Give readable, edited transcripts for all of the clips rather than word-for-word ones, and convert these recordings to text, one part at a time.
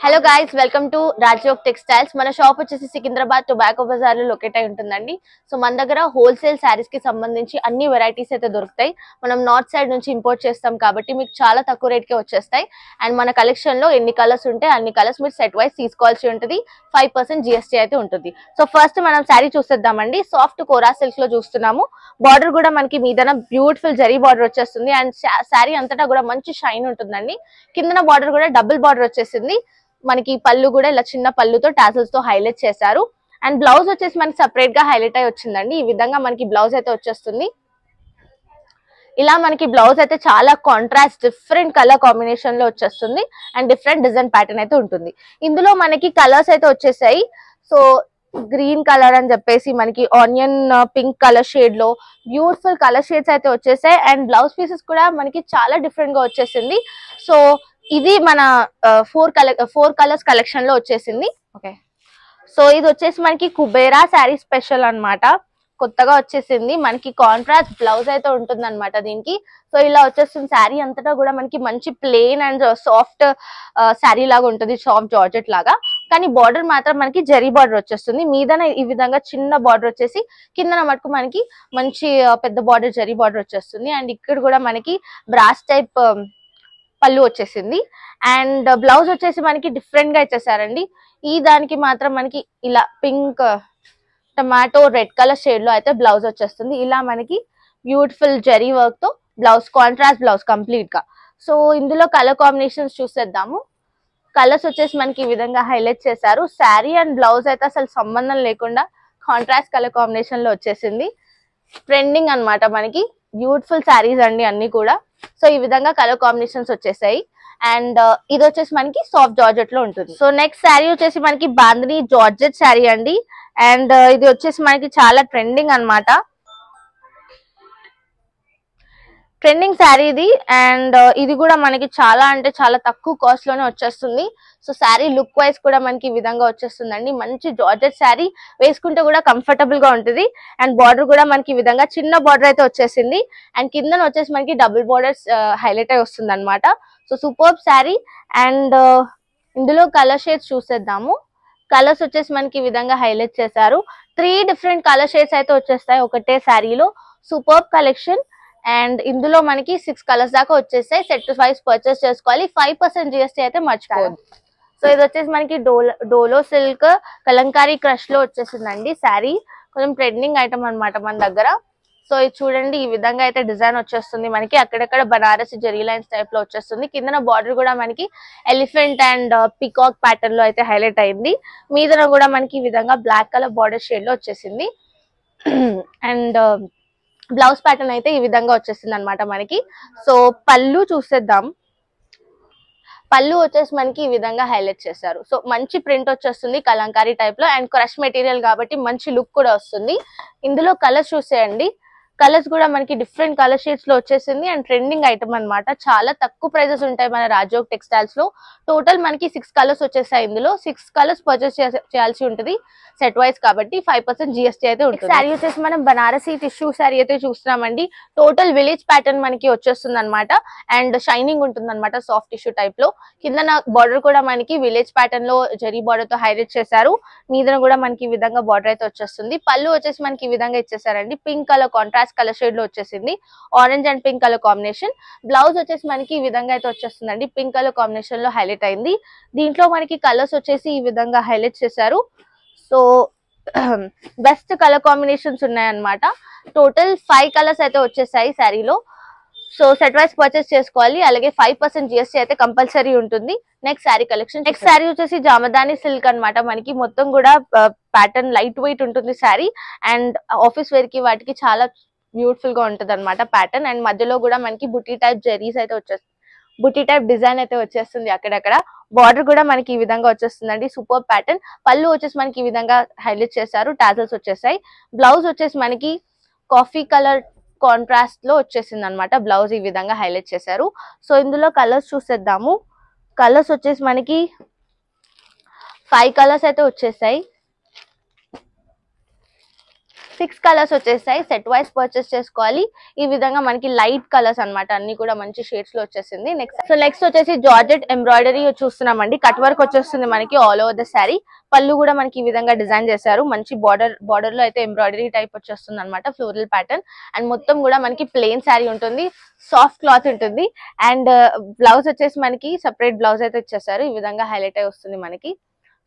Hello guys, welcome to రాజయోగ్ textiles. మన shop వచ్చేసి Secunderabad tobacco Bazar లో లొకేట్ అయి ఉంటుందండి. సో మన దగ్గర హోల్సేల్ శారీస్ కి సంబంధించి అన్ని వెరైటీస్ అయితే దొరుకుతాయి. మనం నార్త్ సైడ్ నుంచి ఇంపోర్ట్ చేస్తాం కాబట్టి మీకు చాలా తక్కువ రేట్ కి వచ్చేస్తాయి. అండ్ మన కలెక్షన్ లో ఎన్ని కలర్స్ ఉంటాయి అన్ని కలర్స్ మీరు సెట్ వైస్ తీసుకోవాల్సి ఉంటుంది. 5% GST అయితే ఉంటుంది. సో ఫస్ట్ మనం శారీ చూసేద్దామండి. సాఫ్ట్ కోరా సిల్క్ లో చూస్తున్నాము. బార్డర్ కూడా మనకి మీదన బ్యూటిఫుల్ జరీ బార్డర్ వచ్చేస్తుంది. అండ్ శారీ అంతటా కూడా మంచి షైన్ ఉంటుందండి. కిందన బార్డర్ కూడా డబుల్ బార్డర్ వచ్చేసింది. మనకి పళ్ళు కూడా ఇలా చిన్న పళ్ళుతో టాసల్స్ తో హైలైట్ చేశారు. అండ్ బ్లౌజ్ వచ్చేసి మనకి సెపరేట్ గా హైలైట్ అయి వచ్చిందండి. ఈ విధంగా మనకి బ్లౌజ్ అయితే వచ్చేస్తుంది. ఇలా మనకి బ్లౌజ్ అయితే చాలా కాంట్రాస్ట్ డిఫరెంట్ కలర్ కాంబినేషన్ లో వచ్చేస్తుంది. అండ్ డిఫరెంట్ డిజైన్ ప్యాటర్న్ అయితే ఉంటుంది. ఇందులో మనకి కలర్స్ అయితే వచ్చేసాయి. సో గ్రీన్ కలర్ అని చెప్పేసి మనకి ఆనియన్ పింక్ కలర్ షేడ్ లో బ్యూటిఫుల్ కలర్ షేడ్స్ అయితే వచ్చేసాయి. అండ్ బ్లౌజ్ పీసెస్ కూడా మనకి చాలా డిఫరెంట్ గా వచ్చేసింది. సో ఇది మన 4 కలర్స్ కలెక్షన్ లో వచ్చేసింది. ఓకే, సో ఇది వచ్చేసి మనకి కుబేరా శారీ స్పెషల్ అన్నమాట. కొత్తగా వచ్చేసింది. మనకి కాంట్రాస్ట్ బ్లౌజ్ అయితే ఉంటుంది అనమాట దీనికి. సో ఇలా వచ్చేస్తుంది. శారీ అంతటా కూడా మనకి మంచి ప్లెయిన్ అండ్ సాఫ్ట్ శారీ లాగా ఉంటుంది, సాఫ్ట్ జార్జెట్ లాగా. కానీ బార్డర్ మాత్రం మనకి జరీ బార్డర్ వచ్చేస్తుంది. మీదన ఈ విధంగా చిన్న బార్డర్ వచ్చేసి కిందన మటుకు మనకి మంచి పెద్ద బార్డర్ జరీ బార్డర్ వచ్చేస్తుంది. అండ్ ఇక్కడ కూడా మనకి బ్రాస్ టైప్ పళ్ళు వచ్చేసింది. అండ్ బ్లౌజ్ వచ్చేసి మనకి డిఫరెంట్ గా ఇచ్చేసారండి. ఈ దానికి మాత్రం మనకి ఇలా pink tomato red colour shade లో అయితే బ్లౌజ్ వచ్చేస్తుంది. ఇలా మనకి బ్యూటిఫుల్ జరీ వర్క్ తో బ్లౌజ్, కాంట్రాస్ట్ బ్లౌజ్ కంప్లీట్ గా. సో ఇందులో కలర్ కాంబినేషన్స్ చూసేద్దాము. కలర్స్ వచ్చేసి మనకి ఈ విధంగా హైలైట్ చేశారు. శారీ అండ్ బ్లౌజ్ అయితే అసలు సంబంధం లేకుండా కాంట్రాస్ట్ కలర్ కాంబినేషన్ లో వచ్చేసింది. ట్రెండింగ్ అన్నమాట మనకి. బ్యూటిఫుల్ శారీస్ అండి అన్ని కూడా. సో ఈ విధంగా కలర్ కాంబినేషన్స్ వచ్చేసాయి. అండ్ ఇది వచ్చేసి మనకి సాఫ్ట్ జార్జెట్ లో ఉంటుంది. సో నెక్స్ట్ శారీ వచ్చేసి మనకి బాందిని జార్జెట్ శారీ అండి. అండ్ ఇది వచ్చేసి మనకి చాలా ట్రెండింగ్ అన్నమాట. ట్రెండింగ్ శారీ ఇది. అండ్ ఇది కూడా మనకి చాలా అంటే చాలా తక్కువ కాస్ట్ లోనే వచ్చేస్తుంది. సో శారీ లుక్ వైజ్ కూడా మనకి ఈ విధంగా వచ్చేస్తుందండి. మంచి జార్జెట్ శారీ, వేసుకుంటే కూడా కంఫర్టబుల్ గా ఉంటుంది. అండ్ బార్డర్ కూడా మనకి ఈ విధంగా చిన్న బార్డర్ అయితే వచ్చేసింది. అండ్ కింద వచ్చేసి మనకి డబుల్ బార్డర్స్ హైలైట్ అయి వస్తుంది అనమాట. So superb sari. అండ్ ఇందులో కలర్ షేడ్స్ చూసేద్దాము. కలర్స్ వచ్చేసి మనకి ఈ విధంగా హైలైట్ చేశారు. 3 డిఫరెంట్ కలర్ షేడ్స్ అయితే వచ్చేస్తాయి ఒకటే శారీలో. Superb collection. అండ్ ఇందులో మనకి 6 కలర్స్ దాకా వచ్చేస్తాయి. సెట్ వైస్ పర్చేస్ చేసుకోవాలి. 5% GST అయితే మర్చిపోదు. సో ఇది వచ్చేసి మనకి డోలో సిల్క్ కలంకారీ క్రష్ లో వచ్చేసిందండి శారీ. కొంచెం ట్రెండింగ్ ఐటమ్ అనమాట మన దగ్గర. సో ఇది చూడండి, ఈ విధంగా అయితే డిజైన్ వచ్చేస్తుంది మనకి. అక్కడక్కడ బనారసి జరీ లైన్స్ టైప్ లో వచ్చేస్తుంది. కిందన బార్డర్ కూడా మనకి ఎలిఫెంట్ అండ్ పికాక్ ప్యాటర్న్ లో అయితే హైలైట్ అయింది. మీదన కూడా మనకి ఈ విధంగా బ్లాక్ కలర్ బార్డర్ షేడ్ లో వచ్చేసింది. అండ్ బ్లౌజ్ ప్యాటర్న్ అయితే ఈ విధంగా వచ్చేసింది అనమాట మనకి. సో పళ్ళు చూసేద్దాం. పళ్ళు వచ్చేసి మనకి ఈ విధంగా హైలైట్ చేశారు. సో మంచి ప్రింట్ వచ్చేస్తుంది కలంకారీ టైప్ లో. అండ్ క్రష్ మెటీరియల్ కాబట్టి మంచి లుక్ కూడా వస్తుంది. ఇందులో కలర్స్ చూసేయండి. కలర్స్ కూడా మనకి డిఫరెంట్ కలర్ షేడ్స్ లో వచ్చేసింది. అండ్ ట్రెండింగ్ ఐటమ్ అనమాట. చాలా తక్కువ ప్రైజెస్ ఉంటాయి మన రాజయోగ్ టెక్స్టైల్స్ లో. టోటల్ మనకి 6 కలర్స్ వచ్చేసాయి. ఇందులో 6 కలర్స్ పర్చేస్ చేయాల్సి ఉంటుంది సెట్ వైస్ కాబట్టి. 5% GST అయితే ఉంటుంది. శారీ వచ్చేసి మనం బనారసి టిష్యూ శారీ అయితే చూస్తున్నామండి. టోటల్ విలేజ్ ప్యాటర్న్ మనకి వచ్చేస్తుంది అనమాట. అండ్ షైనింగ్ ఉంటుంది అనమాట సాఫ్ట్ టిష్యూ టైప్ లో. కింద బార్డర్ కూడా మనకి విలేజ్ ప్యాటర్న్ లో జరీ బార్డర్ తో హైలైట్ చేశారు. మీదన కూడా మనకి ఈ విధంగా బార్డర్ అయితే వచ్చేస్తుంది. పళ్ళు వచ్చేసి మనకి ఈ విధంగా ఇచ్చేసారండి. Pink colour contrast colour shade లో వచ్చేసింది. Orange and pink colour combination. Blouse వచ్చేసి మనకి ఈ విధంగా అయితే వచ్చేస్తుందండి. పింక్ కలర్ కాంబినేషన్ లో హైలైట్ అయింది. దీంట్లో మనకి కలర్స్ వచ్చేసి ఈ విధంగా హైలైట్ చేశారు. సో బెస్ట్ కలర్ కాంబినేషన్స్ ఉన్నాయన్నమాట. టోటల్ 5 కలర్స్ అయితే వచ్చేసాయి శారీలో. సో సెట్ వైస్ పర్చేస్ చేసుకోవాలి. అలాగే 5% GST అయితే కంపల్సరీ ఉంటుంది. Next sari collection. Next sari వచ్చేసి జామదాని సిల్క్ అన్నమాట. మనకి మొత్తం కూడా ప్యాటర్న్ లైట్ వెయిట్ ఉంటుంది శారీ. అండ్ ఆఫీస్ వేర్ కి వాటికి చాలా బ్యూటిఫుల్ గా ఉంటుంది అనమాట ప్యాటర్న్. అండ్ మధ్యలో కూడా మనకి బుటీ టైప్ జరీస్ అయితే వచ్చేస్తుంది. బుటీ టైప్ డిజైన్ అయితే వచ్చేస్తుంది అక్కడక్కడ. బార్డర్ కూడా మనకి ఈ విధంగా వచ్చేస్తుందండి. Super pattern. పళ్ళు వచ్చేసి మనకి ఈ విధంగా హైలైట్ చేశారు. టాజల్స్ వచ్చేసాయి. బ్లౌజ్ వచ్చేసి మనకి కాఫీ కలర్ కాంట్రాస్ట్ లో వచ్చేసింది అనమాట. బ్లౌజ్ ఈ విధంగా హైలైట్ చేశారు. సో ఇందులో కలర్స్ చూసేద్దాము. కలర్స్ వచ్చేసి మనకి 5 కలర్స్ అయితే వచ్చేసాయి. 6 కలర్స్ వచ్చేస్తాయి. సెట్ వైస్ పర్చేస్ చేసుకోవాలి. ఈ విధంగా మనకి లైట్ కలర్స్ అన్నమాట, అన్ని కూడా మంచి షేడ్స్ లో వచ్చేసింది. నెక్స్ట్ వచ్చేసి జార్జెట్ ఎంబ్రాయిడరీ చూస్తున్నామండి. కట్ వర్క్ వచ్చేస్తుంది మనకి ఆల్ ఓవర్ ద శారీ. పళ్ళు కూడా మనకి ఈ విధంగా డిజైన్ చేశారు. మంచి బార్డర్ లో అయితే ఎంబ్రాయిడరీ టైప్ వచ్చేస్తుంది అనమాట, ఫ్లోరల్ ప్యాటర్న్. అండ్ మొత్తం కూడా మనకి ప్లెయిన్ శారీ ఉంటుంది, సాఫ్ట్ క్లాత్ ఉంటుంది. అండ్ బ్లౌజ్ వచ్చేసి మనకి సెపరేట్ బ్లౌజ్ అయితే ఇచ్చేసారు. ఈ విధంగా హైలైట్ అయి వస్తుంది మనకి.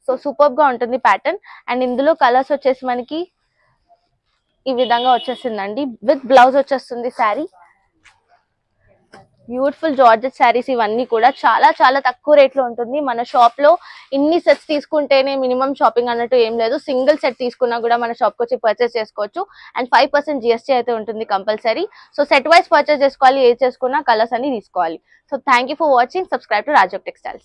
సో సూపర్ గా ఉంటుంది ప్యాటర్న్. అండ్ ఇందులో కలర్స్ వచ్చేసి మనకి ఈ విధంగా వచ్చేసిందండి. విత్ బ్లౌజ్ వచ్చేస్తుంది శారీ. బ్యూటిఫుల్ జార్జెట్ శారీస్ ఇవన్నీ కూడా చాలా చాలా తక్కువ రేట్ లో ఉంటుంది. మన షాప్ లో ఇన్ని సెట్స్ తీసుకుంటేనే మినిమం షాపింగ్ అన్నట్టు ఏం లేదు. సింగిల్ సెట్ తీసుకున్నా కూడా మన షాప్ కి వచ్చి పర్చేస్ చేసుకోవచ్చు. అండ్ 5% GST అయితే ఉంటుంది compulsory. So set wise purchase చేసుకోవాలి, ఏది చేసుకున్నా కలర్స్ అన్ని తీసుకోవాలి. So thank you for watching. Subscribe to రాజయోగ్ textiles.